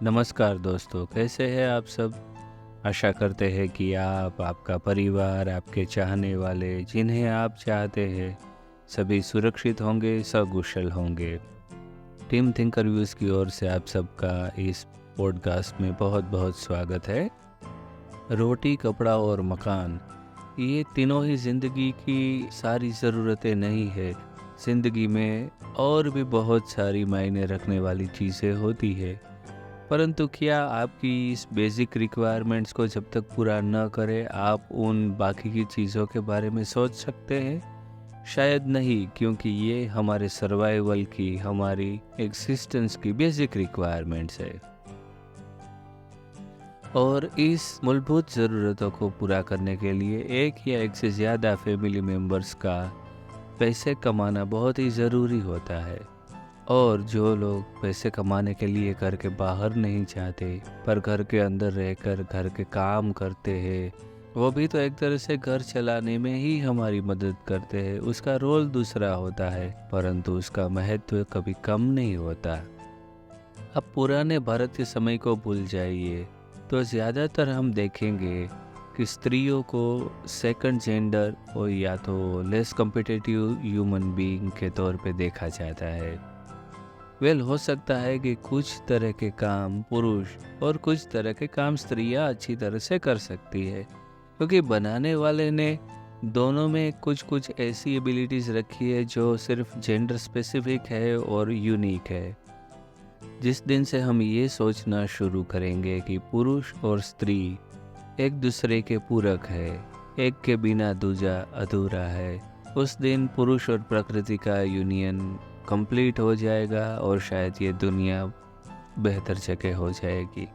नमस्कार दोस्तों, कैसे हैं आप सब? आशा करते हैं कि आप, आपका परिवार, आपके चाहने वाले, जिन्हें आप चाहते हैं, सभी सुरक्षित होंगे, सकुशल होंगे। टीम थिंकर व्यूज़ की ओर से आप सबका इस पॉडकास्ट में बहुत-बहुत स्वागत है। रोटी, कपड़ा और मकान, ये तीनों ही ज़िंदगी की सारी ज़रूरतें नहीं है। ज़िंदगी में और भी बहुत सारी मायने रखने वाली चीज़ें होती है। परंतु क्या आपकी इस बेसिक रिक्वायरमेंट्स को जब तक पूरा न करें, आप उन बाकी की चीज़ों के बारे में सोच सकते हैं? शायद नहीं, क्योंकि ये हमारे सर्वाइवल की, हमारी एग्जिस्टेंस की बेसिक रिक्वायरमेंट्स है। और इस मूलभूत ज़रूरतों को पूरा करने के लिए एक या एक से ज़्यादा फैमिली मेम्बर्स का पैसे कमाना बहुत ही ज़रूरी होता है। और जो लोग पैसे कमाने के लिए घर के बाहर नहीं जाते, पर घर के अंदर रहकर घर के काम करते हैं, वो भी तो एक तरह से घर चलाने में ही हमारी मदद करते हैं। उसका रोल दूसरा होता है, परंतु उसका महत्व कभी कम नहीं होता। अब पुराने भारत के समय को भूल जाइए, तो ज़्यादातर हम देखेंगे कि स्त्रियों को सेकंड जेंडर और या तो लेस कम्पिटिटिव ह्यूमन बीइंग के तौर पे देखा जाता है। हो सकता है कि कुछ तरह के काम पुरुष और कुछ तरह के काम स्त्रियां अच्छी तरह से कर सकती है, क्योंकि बनाने वाले ने दोनों में कुछ कुछ ऐसी एबिलिटीज रखी है जो सिर्फ जेंडर स्पेसिफिक है और यूनिक है। जिस दिन से हम ये सोचना शुरू करेंगे कि पुरुष और स्त्री एक दूसरे के पूरक है, एक के बिना दूजा अधूरा है, उस दिन पुरुष और प्रकृति का यूनियन कंप्लीट हो जाएगा और शायद ये दुनिया बेहतर जगह हो जाएगी।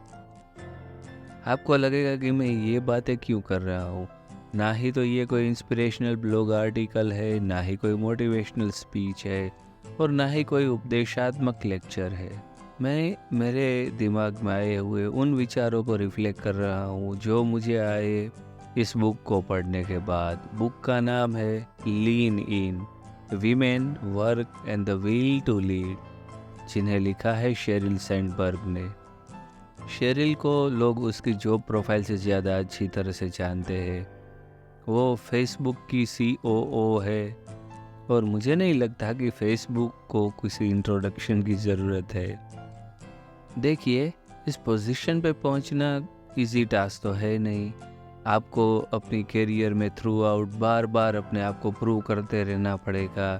आपको लगेगा कि मैं ये बातें क्यों कर रहा हूँ। ना ही तो ये कोई इंस्पिरेशनल ब्लॉग आर्टिकल है, ना ही कोई मोटिवेशनल स्पीच है, और ना ही कोई उपदेशात्मक लेक्चर है। मैं मेरे दिमाग में आए हुए उन विचारों को रिफ्लेक्ट कर रहा हूँ जो मुझे आए इस बुक को पढ़ने के बाद। बुक का नाम है lean in, women, work and the will to lead, जिन्हें लिखा है शेरिल सैंडबर्ग ने। शेरिल को लोग उसकी जॉब प्रोफाइल से ज़्यादा अच्छी तरह से जानते हैं। वो फेसबुक की COO है, और मुझे नहीं लगता कि फेसबुक को किसी इंट्रोडक्शन की ज़रूरत है। देखिए, इस पोजीशन पे पहुंचना इजी टास्क तो है नहीं। आपको अपनी करियर में थ्रू आउट बार बार अपने आप को प्रूव करते रहना पड़ेगा।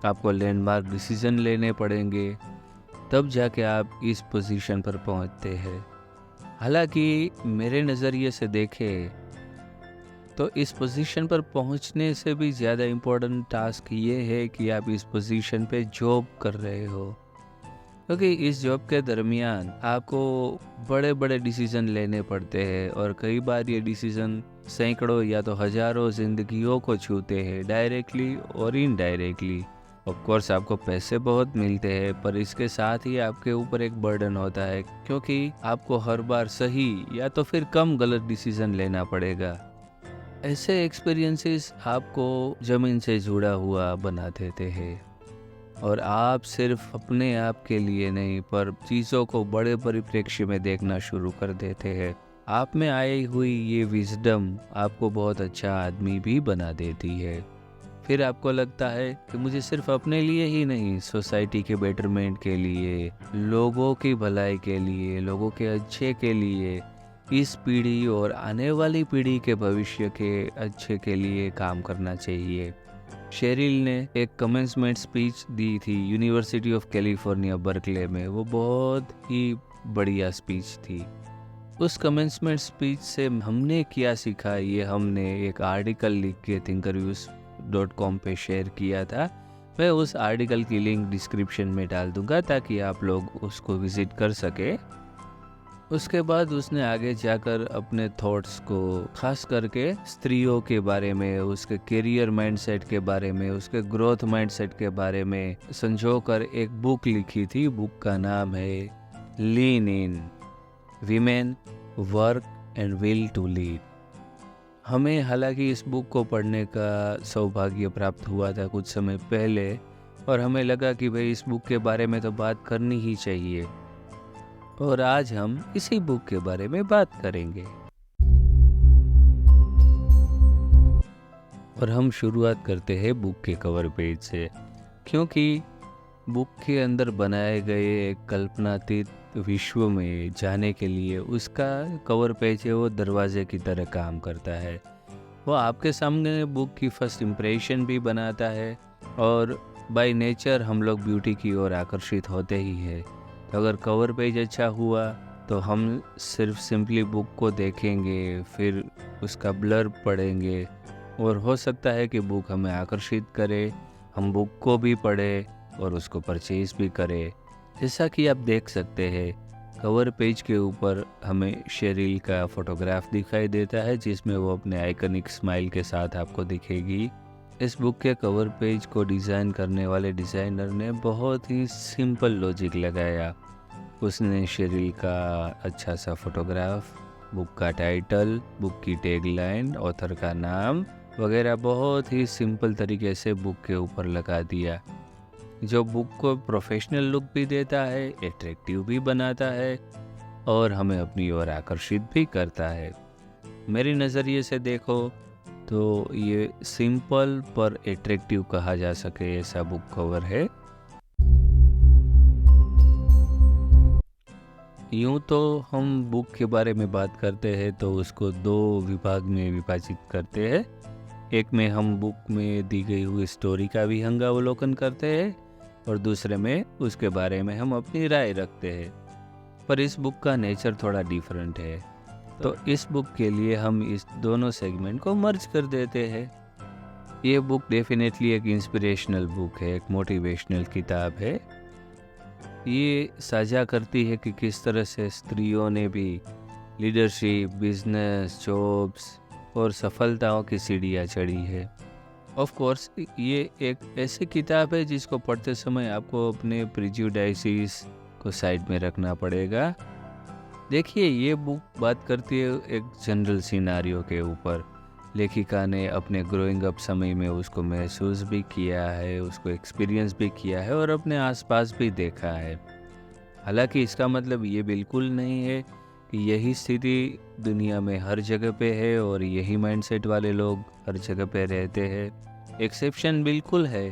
आपको लैंडमार्क डिसीजन लेने पड़ेंगे, तब जाके आप इस पोजीशन पर पहुंचते हैं। हालांकि मेरे नज़रिए से देखें तो इस पोजीशन पर पहुंचने से भी ज़्यादा इम्पोर्टेंट टास्क ये है कि आप इस पोजीशन पे जॉब कर रहे हो, क्योंकि इस जॉब के दरमियान आपको बड़े बड़े डिसीजन लेने पड़ते हैं, और कई बार ये डिसीजन सैकड़ों या तो हजारों जिंदगियों को छूते हैं, डायरेक्टली और इनडायरेक्टली। ऑफ कोर्स आपको पैसे बहुत मिलते हैं, पर इसके साथ ही आपके ऊपर एक बर्डन होता है, क्योंकि आपको हर बार सही या तो फिर कम गलत डिसीजन लेना पड़ेगा। ऐसे एक्सपीरियंसेस आपको ज़मीन से जुड़ा हुआ बना देते हैं, और आप सिर्फ अपने आप के लिए नहीं, पर चीज़ों को बड़े परिप्रेक्ष्य में देखना शुरू कर देते हैं। आप में आई हुई ये विजडम आपको बहुत अच्छा आदमी भी बना देती है। फिर आपको लगता है कि मुझे सिर्फ अपने लिए ही नहीं, सोसाइटी के बेटरमेंट के लिए, लोगों की भलाई के लिए, लोगों के अच्छे के लिए, इस पीढ़ी और आने वाली पीढ़ी के भविष्य के अच्छे के लिए काम करना चाहिए। शेरिल ने एक कमेंसमेंट स्पीच दी थी यूनिवर्सिटी ऑफ कैलिफोर्निया बर्कले में। वो बहुत ही बढ़िया स्पीच थी। उस कमेंसमेंट स्पीच से हमने क्या सीखा, ये हमने एक आर्टिकल लिख के thinkerviews.com पे शेयर किया था। मैं उस आर्टिकल की लिंक डिस्क्रिप्शन में डाल दूंगा ताकि आप लोग उसको विजिट कर सके। उसके बाद उसने आगे जाकर अपने थॉट्स को खास करके स्त्रियों के बारे में, उसके करियर माइंडसेट के बारे में, उसके ग्रोथ माइंडसेट के बारे में संजोकर एक बुक लिखी थी। बुक का नाम है lean in, women, work and will to lead. हमें हालांकि इस बुक को पढ़ने का सौभाग्य प्राप्त हुआ था कुछ समय पहले, और हमें लगा कि भाई इस बुक के बारे में तो बात करनी ही चाहिए। और आज हम इसी बुक के बारे में बात करेंगे। और हम शुरुआत करते हैं बुक के कवर पेज से, क्योंकि बुक के अंदर बनाए गए एक कल्पनातीत विश्व में जाने के लिए उसका कवर पेज है वो दरवाजे की तरह काम करता है। वो आपके सामने बुक की फर्स्ट इम्प्रेशन भी बनाता है, और बाय नेचर हम लोग ब्यूटी की ओर आकर्षित होते ही है। तो अगर कवर पेज अच्छा हुआ तो हम सिर्फ सिंपली बुक को देखेंगे, फिर उसका ब्लर पढ़ेंगे, और हो सकता है कि बुक हमें आकर्षित करे, हम बुक को भी पढ़े और उसको परचेज भी करें। जैसा कि आप देख सकते हैं, कवर पेज के ऊपर हमें शेरिल का फोटोग्राफ दिखाई देता है, जिसमें वो अपने आइकनिक स्माइल के साथ आपको दिखेगी। इस बुक के कवर पेज को डिज़ाइन करने वाले डिज़ाइनर ने बहुत ही सिंपल लॉजिक लगाया। उसने शेरिल का अच्छा सा फोटोग्राफ, बुक का टाइटल, बुक की टैगलाइन, ऑथर का नाम वगैरह बहुत ही सिंपल तरीके से बुक के ऊपर लगा दिया, जो बुक को प्रोफेशनल लुक भी देता है, एट्रैक्टिव भी बनाता है और हमें अपनी ओर आकर्षित भी करता है। मेरी नज़रिए से देखो तो ये सिंपल पर एट्रैक्टिव कहा जा सके ऐसा बुक कवर है। यूँ तो हम बुक के बारे में बात करते हैं तो उसको दो विभाग में विभाजित करते हैं। एक में हम बुक में दी गई हुई स्टोरी का भी अवलोकन करते हैं, और दूसरे में उसके बारे में हम अपनी राय रखते हैं। पर इस बुक का नेचर थोड़ा डिफरेंट है, तो इस बुक के लिए हम इस दोनों सेगमेंट को मर्ज कर देते हैं। ये बुक डेफिनेटली एक इंस्पिरेशनल बुक है, एक मोटिवेशनल किताब है। ये साझा करती है कि किस तरह से स्त्रियों ने भी लीडरशिप, बिजनेस, जॉब्स और सफलताओं की सीढ़ियाँ चढ़ी है। ऑफ कोर्स ये एक ऐसी किताब है जिसको पढ़ते समय आपको अपने प्रिजुडाइसिस को साइड में रखना पड़ेगा। देखिए, ये बुक बात करती है एक जनरल सिनारियो के ऊपर। लेखिका ने अपने ग्रोइंग अप समय में उसको महसूस भी किया है, उसको एक्सपीरियंस भी किया है और अपने आसपास भी देखा है। हालांकि इसका मतलब ये बिल्कुल नहीं है कि यही स्थिति दुनिया में हर जगह पे है और यही माइंडसेट वाले लोग हर जगह पे रहते हैं। एक्सेप्शन बिल्कुल है,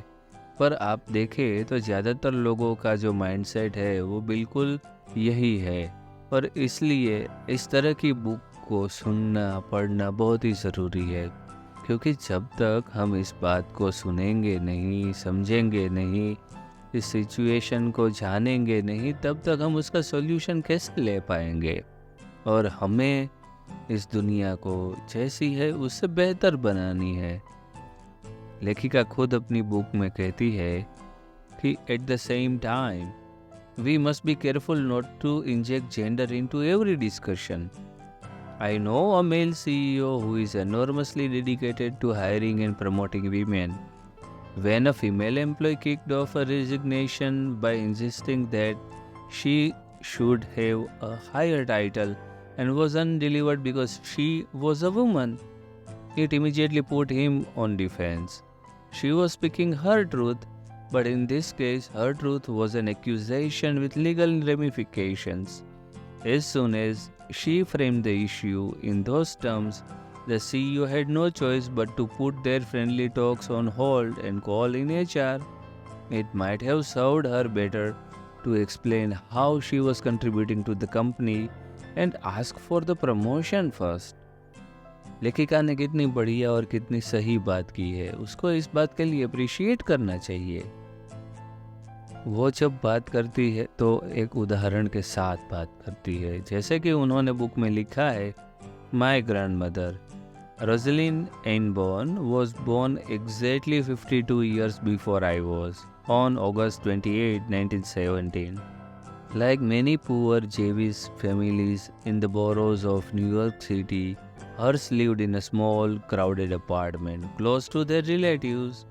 पर आप देखें तो ज़्यादातर लोगों का जो माइंडसेट है वो बिल्कुल यही है। और इसलिए इस तरह की बुक को सुनना, पढ़ना बहुत ही ज़रूरी है, क्योंकि जब तक हम इस बात को सुनेंगे नहीं, समझेंगे नहीं, इस सिचुएशन को जानेंगे नहीं, तब तक हम उसका सॉल्यूशन कैसे ले पाएंगे। और हमें इस दुनिया को जैसी है उससे बेहतर बनानी है। लेखिका खुद अपनी बुक में कहती है कि at the same time we must be careful not to inject gender into every discussion. I know a male CEO who is enormously dedicated to hiring and promoting women. When a female employee kicked off a resignation by insisting that she should have a higher title and was undelivered because she was a woman, it immediately put him on defense. She was speaking her truth, but in this case, her truth was an accusation with legal ramifications. As soon as she framed the issue in those terms, the CEO had no choice but to put their friendly talks on hold and call in HR. It might have served her better to explain how she was contributing to the company and ask for the promotion first. लेखिका ने कितनी बढ़िया और कितनी सही बात की है, उसको इस बात के लिए अप्रिशिएट करना चाहिए। वो जब बात करती है तो एक उदाहरण के साथ बात करती है, जैसे कि उन्होंने बुक में लिखा है, my grandmother Rosalind Einhorn was born exactly 52 years before I was, on August 28, 1917. Like many poor Jewish families in the boroughs of New York City, hers lived in a small, crowded apartment close to their relatives.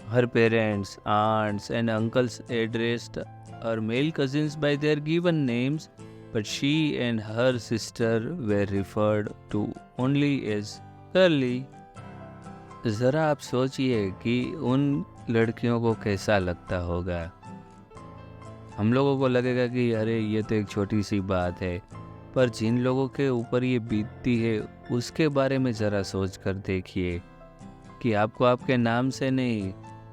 Her parents, aunts, and uncles addressed her male cousins by their given names, but she and her sister were referred to only as Curly. ज़रा आप सोचिए कि उन लड़कियों को कैसा लगता होगा हम लोगों को लगेगा कि अरे ये तो एक छोटी सी बात है, पर जिन लोगों के ऊपर ये बीतती है उसके बारे में ज़रा सोच कर देखिए कि आपको आपके नाम से नहीं,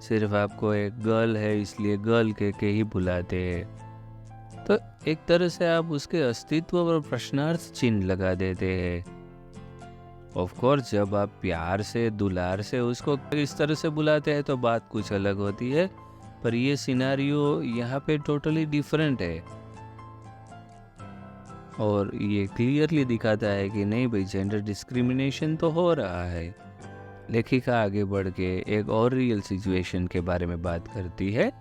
सिर्फ आपको एक गर्ल है इसलिए गर्ल कह के ही बुलाते हैं। तो एक तरह से आप उसके अस्तित्व पर प्रश्नार्थ चिन्ह लगा देते हैं। ऑफ कोर्स जब आप प्यार से दुलार से उसको इस तरह से बुलाते हैं तो बात कुछ अलग होती है, पर ये सिनारियो यहाँ पे टोटली डिफरेंट है और ये क्लियरली दिखाता है कि नहीं भाई, जेंडर डिस्क्रिमिनेशन तो हो रहा है। लेखिका आगे बढ़ के एक और रियल सिचुएशन के बारे में बात करती है।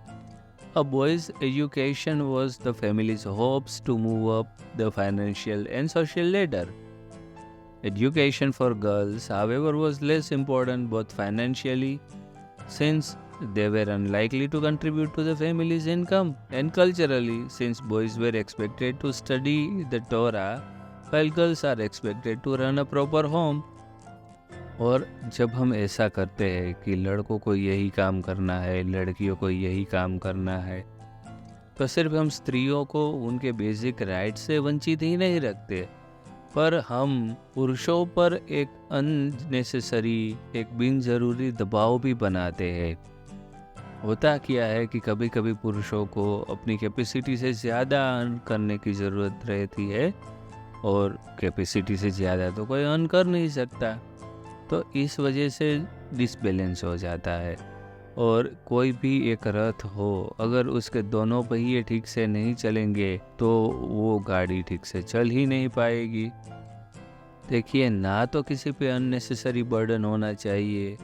A boy's education was the family's hopes to move up the financial and social ladder. Education for girls, however, was less important both financially, since they were unlikely to contribute to the family's income, and culturally, since boys were expected to study the Torah, while girls are expected to run a proper home. और जब हम ऐसा करते हैं कि लड़कों को यही काम करना है, लड़कियों को यही काम करना है, तो सिर्फ हम स्त्रियों को उनके बेसिक राइट से वंचित ही नहीं रखते, पर हम पुरुषों पर एक अननेसेसरी, एक बिन ज़रूरी दबाव भी बनाते हैं। होता क्या है कि कभी कभी पुरुषों को अपनी कैपेसिटी से ज़्यादा अर्न करने की ज़रूरत रहती है और कैपेसिटी से ज़्यादा तो कोई अर्न कर नहीं सकता, तो इस वजह से डिसबैलेंस हो जाता है। और कोई भी एक रथ हो, अगर उसके दोनों पहिए ठीक से नहीं चलेंगे तो वो गाड़ी ठीक से चल ही नहीं पाएगी। देखिए, ना तो किसी पे अननेसेसरी बर्डन होना चाहिए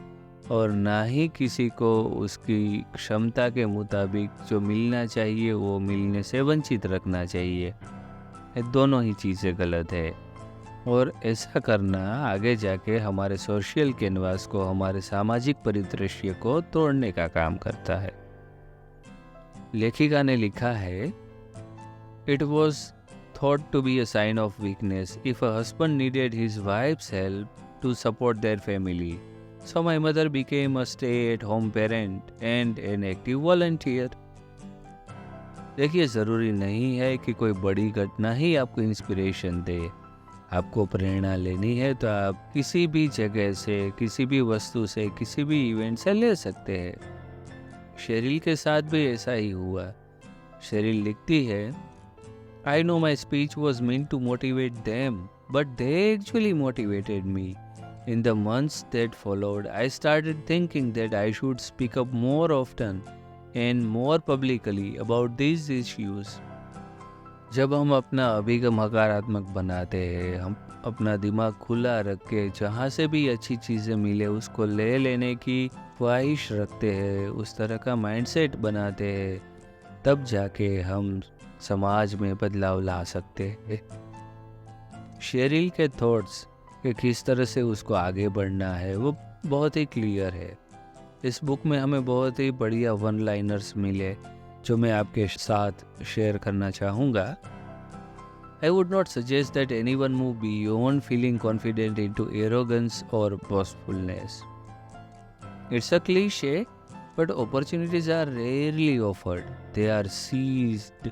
और ना ही किसी को उसकी क्षमता के मुताबिक जो मिलना चाहिए वो मिलने से वंचित रखना चाहिए। ये दोनों ही चीज़ें गलत है और ऐसा करना आगे जाके हमारे सोशल कैनवास को, हमारे सामाजिक परिदृश्य को तोड़ने का काम करता है। लेखिका ने लिखा है, it was thought to be a sign of weakness if a husband needed his wife's help to support their family. So my mother became a stay-at-home parent and an active volunteer. देखिए, ज़रूरी नहीं है कि कोई बड़ी घटना ही आपको inspiration दे। आपको प्रेरणा लेनी है तो आप किसी भी जगह से, किसी भी वस्तु से, किसी भी इवेंट से ले सकते हैं। शेरिल के साथ भी ऐसा ही हुआ। शेरिल लिखती है, I know my speech was meant to motivate them, but they actually motivated me. In the months that followed, I started thinking that I should speak up more often and more publicly about these issues. जब हम अपना अभिगम हकारात्मक बनाते हैं, हम अपना दिमाग खुला रख के जहाँ से भी अच्छी चीज़ें मिले उसको ले लेने की ख्वाहिश रखते हैं, उस तरह का माइंडसेट बनाते हैं, तब जाके हम समाज में बदलाव ला सकते हैं। शेरिल के थॉट्स कि किस तरह से उसको आगे बढ़ना है वो बहुत ही क्लियर है। इस बुक में हमें बहुत ही बढ़िया वन लाइनर्स मिले जो मैं आपके साथ शेयर करना चाहूँगा। I would not suggest that anyone move beyond feeling confident into arrogance or boastfulness. It's a cliche, but opportunities are rarely offered. They are seized.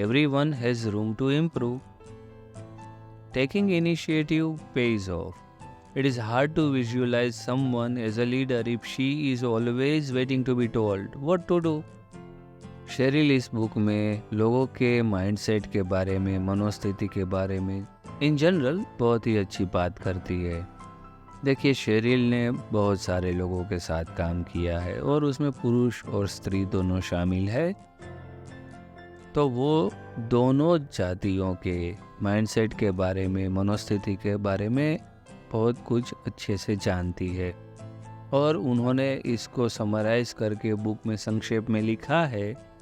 Everyone has room to improve. Taking initiative pays off. It is hard to visualize someone as a leader if she is always waiting to be told what to do. Sheryl इस book में लोगों के mindset के बारे में, मनोस्थिति के बारे में इन जनरल बहुत ही अच्छी बात करती है। देखिए, शेरिल ने बहुत सारे लोगों के साथ काम किया है और उसमें पुरुष और स्त्री दोनों शामिल है, तो वो दोनों जातियों के माइंडसेट के बारे में, मनोस्थिति के बारे में बहुत कुछ अच्छे से जानती है और उन्होंने इसको समराइज करके बुक में संक्षेप में लिखा है,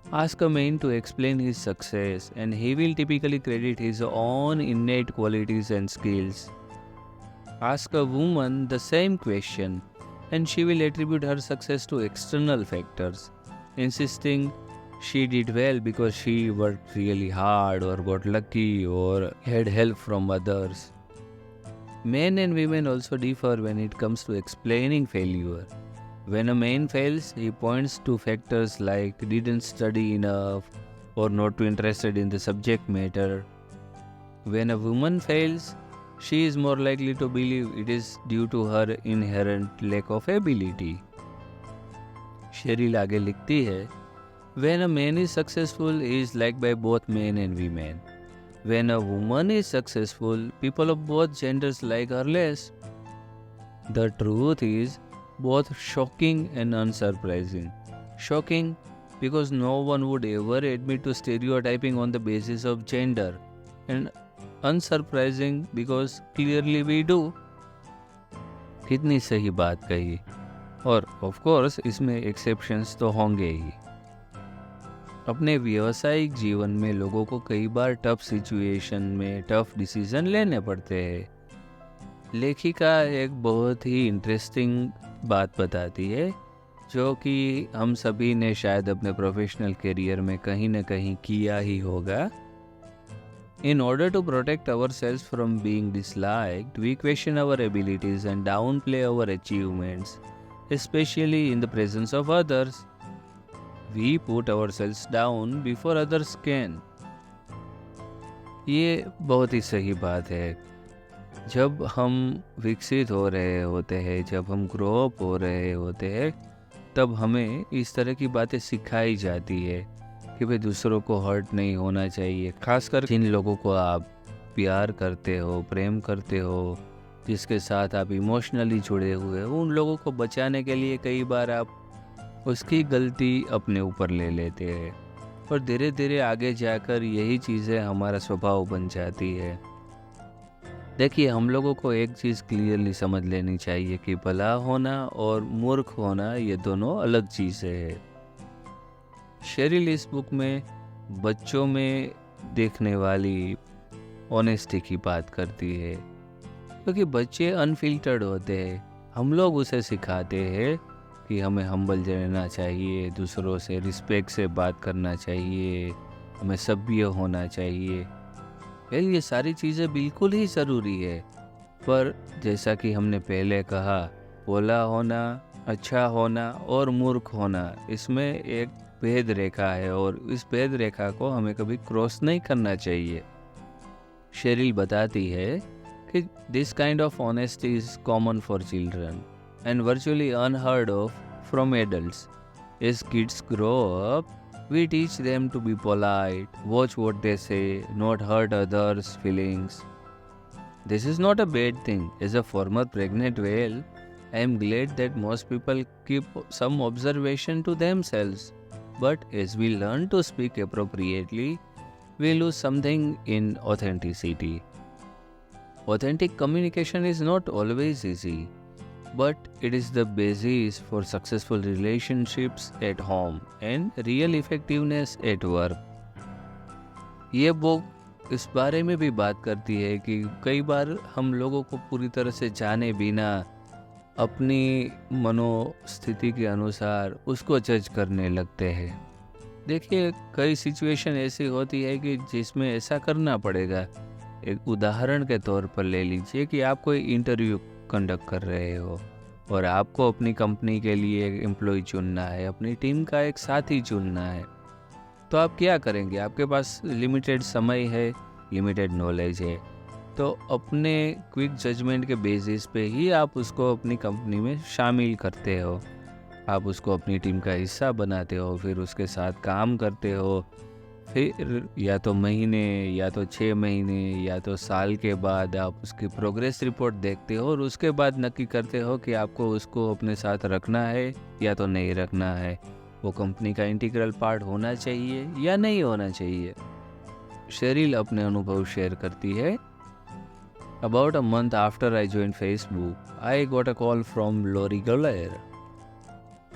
Ask a man to explain his success and he will typically credit his own innate qualities and skills. Ask a woman the same question and she will attribute her success to external factors, insisting she did well because she worked really hard or got lucky or had help from others. Men and women also differ when it comes to explaining failure. When a man fails, he points to factors like didn't study enough or not too interested in the subject matter. When a woman fails, she is more likely to believe it is due to her inherent lack of ability. Sheryl आगे लिखती है, When a man is successful, he is liked by both men and women. When a woman is successful, people of both genders like her less. The truth is both shocking and unsurprising. Shocking because no one would ever admit to stereotyping on the basis of gender, and unsurprising because clearly we do. कितनी सही बात कही, और of course इसमें exceptions तो होंगे ही। अपने व्यावसायिक जीवन में लोगों को कई बार टफ सिचुएशन में टफ डिसीजन लेने पड़ते हैं। लेखिका एक बहुत ही इंटरेस्टिंग बात बताती है, जो कि हम सभी ने शायद अपने प्रोफेशनल करियर में कहीं ना कहीं किया ही होगा। In order to protect ourselves from being disliked, we question our abilities and downplay our achievements, especially in the presence of others. We put ourselves down before others can. ये बहुत ही सही बात है। जब हम विकसित हो रहे होते हैं, जब हम ग्रो अप हो रहे होते हैं, तब हमें इस तरह की बातें सिखाई जाती है कि भाई दूसरों को हर्ट नहीं होना चाहिए। खासकर जिन लोगों को आप प्यार करते हो, प्रेम करते हो, जिसके साथ आप इमोशनली जुड़े हुए हो, उन लोगों को बचाने के लिए कई बार आप उसकी गलती अपने ऊपर ले लेते हैं, और धीरे धीरे आगे जाकर यही चीज़ें हमारा स्वभाव बन जाती है। देखिए, हम लोगों को एक चीज़ क्लियरली समझ लेनी चाहिए कि भला होना और मूर्ख होना ये दोनों अलग चीज़ें हैं। शेरिल इस बुक में बच्चों में देखने वाली ऑनेस्टी की बात करती है, क्योंकि बच्चे अनफिल्टर्ड होते हैं। हम लोग उसे सिखाते हैं कि हमें हम्बल रहना चाहिए, दूसरों से रिस्पेक्ट से बात करना चाहिए, हमें सभ्य होना चाहिए। वेल, ये सारी चीज़ें बिल्कुल ही ज़रूरी है, पर जैसा कि हमने पहले कहा, भोला होना, अच्छा होना और मूर्ख होना, इसमें एक भेद रेखा है, और इस भेद रेखा को हमें कभी क्रॉस नहीं करना चाहिए। शेरिल बताती है कि this kind of honesty is common for children and virtually unheard of from adults. As kids grow up, we teach them to be polite, watch what they say, not hurt others' feelings. This is not a bad thing. As a former pregnant whale, I am glad that most people keep some observation to themselves. But as we learn to speak appropriately, we lose something in authenticity. Authentic communication is not always easy, but it is the basis for successful relationships at home and real effectiveness at work. ये book इस बारे में भी बात करती है कि कई बार हम लोगों को पूरी तरह से जाने बिना अपनी मनोस्थिति के अनुसार उसको जज करने लगते हैं। देखिए, कई सिचुएशन ऐसी होती है कि जिसमें ऐसा करना पड़ेगा। एक उदाहरण के तौर पर ले लीजिए कि आप कोई इंटरव्यू कंडक्ट कर रहे हो और आपको अपनी कंपनी के लिए एक एम्प्लॉय चुनना है, अपनी टीम का एक साथी चुनना है, तो आप क्या करेंगे? आपके पास लिमिटेड समय है, लिमिटेड नॉलेज है, तो अपने क्विक जजमेंट के बेसिस पे ही आप उसको अपनी कंपनी में शामिल करते हो। आप उसको अपनी टीम का हिस्सा बनाते हो, फिर उसके साथ काम करते हो, फिर या तो महीने या तो 6 महीने या तो साल के बाद आप उसकी प्रोग्रेस रिपोर्ट देखते हो, और उसके बाद नक्की करते हो कि आपको उसको अपने साथ रखना है या तो नहीं रखना है, वो कंपनी का इंटीग्रल पार्ट होना चाहिए या नहीं होना चाहिए। शेरिल अपने अनुभव शेयर करती है। About a month after I joined Facebook, I got a call from Lori Goller,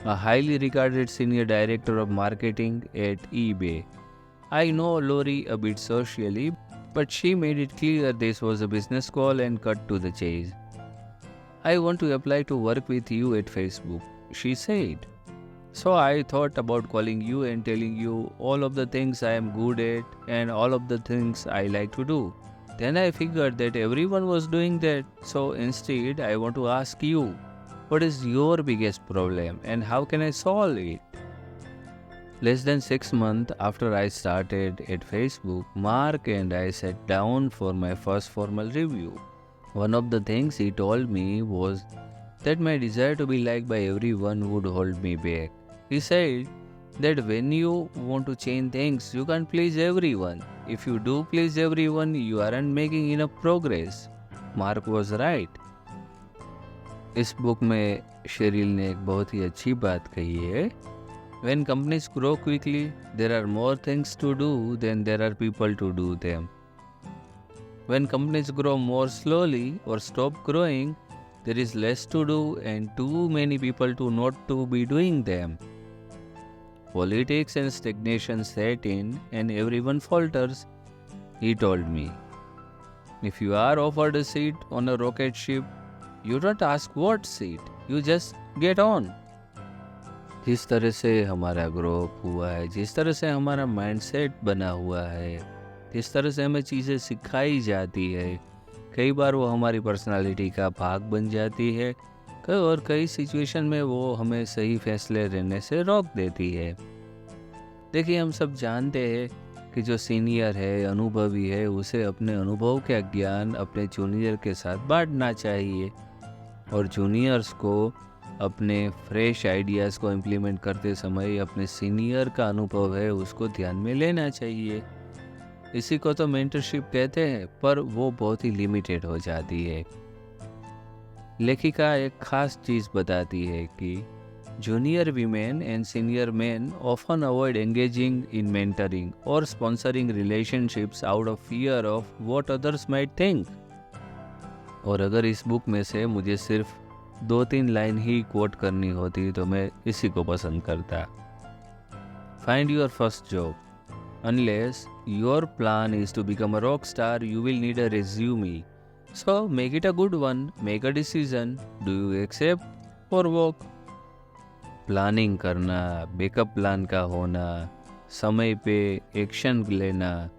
a highly regarded senior director of marketing at eBay. I know Lori a bit socially, but she made it clear this was a business call and cut to the chase. I want to apply to work with you at Facebook, she said. So I thought about calling you and telling you all of the things I am good at and all of the things I like to do. Then I figured that everyone was doing that, so instead I want to ask you, What is your biggest problem and how can I solve it? Less than 6 months after I started at Facebook, Mark and I sat down for my first formal review. One of the things he told me was that my desire to be liked by everyone would hold me back. He said that when you want to change things, you can't please everyone. If you do please everyone, you aren't making enough progress. Mark was right. इस book में Sherrill ने एक बहुत ही अच्छी बात कही है. When companies grow quickly, there are more things to do than there are people to do them. When companies grow more slowly or stop growing, there is less to do and too many people to not to be doing them. Politics and stagnation set in and everyone falters, he told me. If you are offered a seat on a rocket ship, you don't ask what seat, you just get on. जिस तरह से हमारा grow up हुआ है, जिस तरह से हमारा माइंडसेट बना हुआ है, जिस तरह से हमें चीज़ें सिखाई जाती है, कई बार वो हमारी पर्सनालिटी का भाग बन जाती है और कई सिचुएशन में वो हमें सही फैसले लेने से रोक देती है. देखिए, हम सब जानते हैं कि जो सीनियर है, अनुभवी है, उसे अपने अनुभव का ज्ञान अपने जूनियर के साथ बांटना चाहिए और जूनियर्स को अपने फ्रेश आइडियाज़ को इम्प्लीमेंट करते समय अपने सीनियर का अनुभव है उसको ध्यान में लेना चाहिए. इसी को तो मेंटरशिप कहते हैं, पर वो बहुत ही लिमिटेड हो जाती है. लेखिका एक खास चीज़ बताती है कि junior women and senior man often avoid engaging in mentoring और sponsoring relationships out of fear of what others might think. और अगर इस बुक में से मुझे सिर्फ 2-3 लाइन ही कोट करनी होती तो मैं इसी को पसंद करता. Find your first job. Unless your plan is to become a rock star, you will need a resume. So make it a good one, make a decision. Do you accept or walk? Planning करना, backup plan का होना, समय पे action लेना,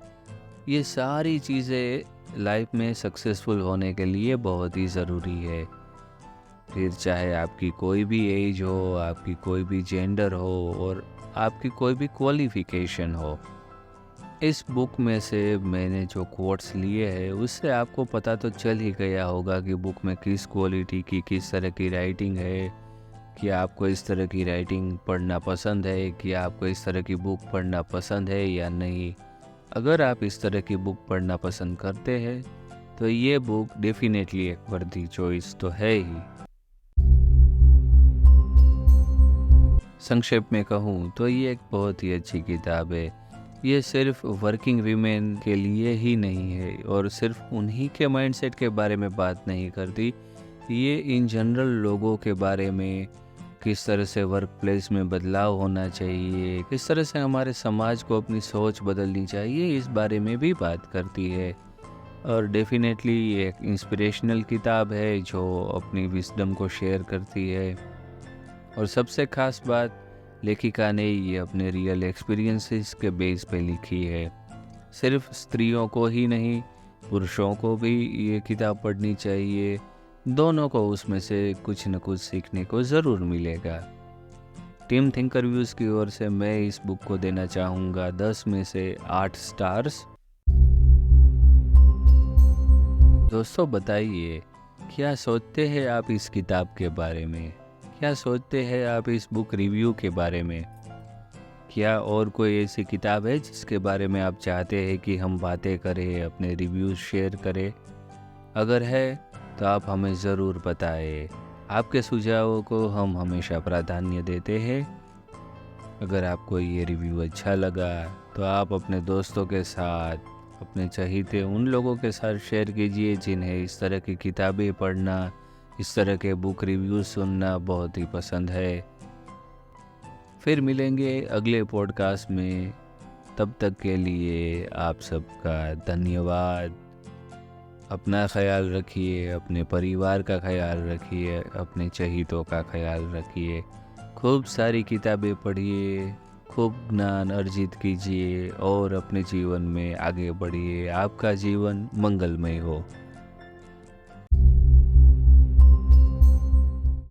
ये सारी चीज़ें life में सक्सेसफुल होने के लिए बहुत ही ज़रूरी है. फिर चाहे आपकी कोई भी एज हो, आपकी कोई भी जेंडर हो और आपकी कोई भी क्वालिफिकेशन हो. इस बुक में से मैंने जो कोट्स लिए हैं उससे आपको पता तो चल ही गया होगा कि बुक में किस क्वालिटी की किस तरह की राइटिंग है, कि आपको इस तरह की राइटिंग पढ़ना पसंद है, कि आपको इस तरह की बुक पढ़ना पसंद है या नहीं. अगर आप इस तरह की बुक पढ़ना पसंद करते हैं तो ये बुक डेफिनेटली एक वर्दी चॉइस तो है ही. संक्षेप में कहूँ तो ये एक बहुत ही अच्छी किताब है. ये सिर्फ वर्किंग वीमेन के लिए ही नहीं है और सिर्फ उन्हीं के माइंडसेट के बारे में बात नहीं करती. ये इन जनरल लोगों के बारे में, किस तरह से वर्क प्लेस में बदलाव होना चाहिए, किस तरह से हमारे समाज को अपनी सोच बदलनी चाहिए, इस बारे में भी बात करती है. और डेफिनेटली ये एक इंस्पिरेशनल किताब है जो अपनी विजडम को शेयर करती है. और सबसे खास बात, लेखिका ने ये अपने रियल एक्सपीरियंसेस के बेस पे लिखी है. सिर्फ स्त्रियों को ही नहीं, पुरुषों को भी ये किताब पढ़नी चाहिए. दोनों को उसमें से कुछ न कुछ सीखने को ज़रूर मिलेगा. टीम थिंकर व्यूज़ की ओर से मैं इस बुक को देना चाहूँगा 10 में से 8 स्टार्स. दोस्तों, बताइए, क्या सोचते हैं आप इस किताब के बारे में? क्या सोचते हैं आप इस बुक रिव्यू के बारे में? क्या और कोई ऐसी किताब है जिसके बारे में आप चाहते हैं कि हम बातें करें, अपने रिव्यूज़ शेयर करें? अगर है तो आप हमें ज़रूर बताएं. आपके सुझावों को हम हमेशा प्राधान्य देते हैं. अगर आपको ये रिव्यू अच्छा लगा तो आप अपने दोस्तों के साथ, अपने चहेते उन लोगों के साथ शेयर कीजिए जिन्हें इस तरह की किताबें पढ़ना, इस तरह के बुक रिव्यू सुनना बहुत ही पसंद है. फिर मिलेंगे अगले पॉडकास्ट में. तब तक के लिए आप सबका धन्यवाद. अपना ख्याल रखिए, अपने परिवार का ख्याल रखिए, अपने चहेतों का ख्याल रखिए. खूब सारी किताबें पढ़िए, खूब ज्ञान अर्जित कीजिए और अपने जीवन में आगे बढ़िए. आपका जीवन मंगलमय हो.